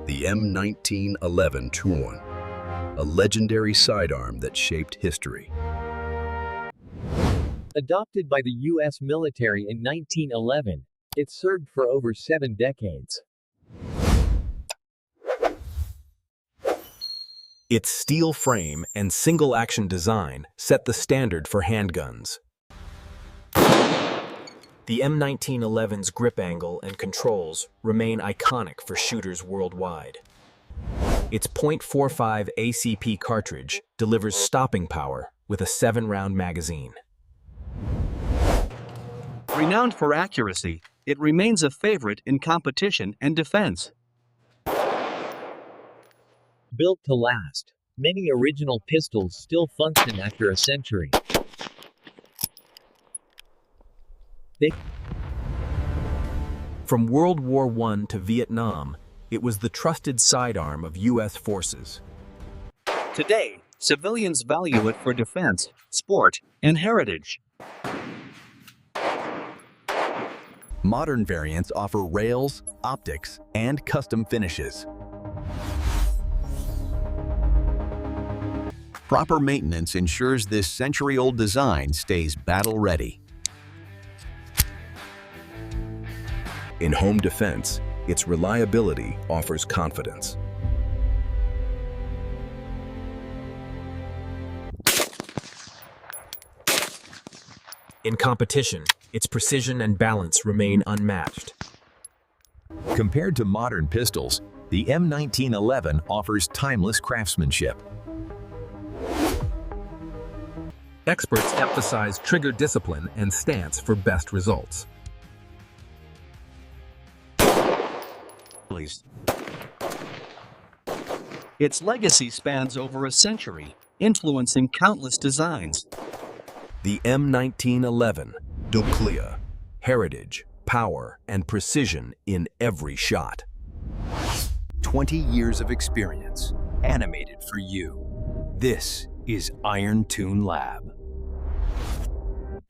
The M1911 Tourne, a legendary sidearm that shaped history. Adopted by the U.S. military in 1911, it served for over 7 decades. Its steel frame and single-action design set the standard for handguns. The M1911's grip angle and controls remain iconic for shooters worldwide. Its .45 ACP cartridge delivers stopping power with a 7-round magazine. Renowned for accuracy, it remains a favorite in competition and defense. Built to last, many original pistols still function after a century. From World War I to Vietnam, it was the trusted sidearm of U.S. forces. Today, civilians value it for defense, sport, and heritage. Modern variants offer rails, optics, and custom finishes. Proper maintenance ensures this century-old design stays battle-ready. In home defense, its reliability offers confidence. In competition, its precision and balance remain unmatched. Compared to modern pistols, the M1911 offers timeless craftsmanship. Experts emphasize trigger discipline and stance for best results. Its legacy spans over a century, influencing countless designs. The M1911, Duclia, heritage, power, and precision in every shot. 20 years of experience, animated for you. This is Iron Tune Lab.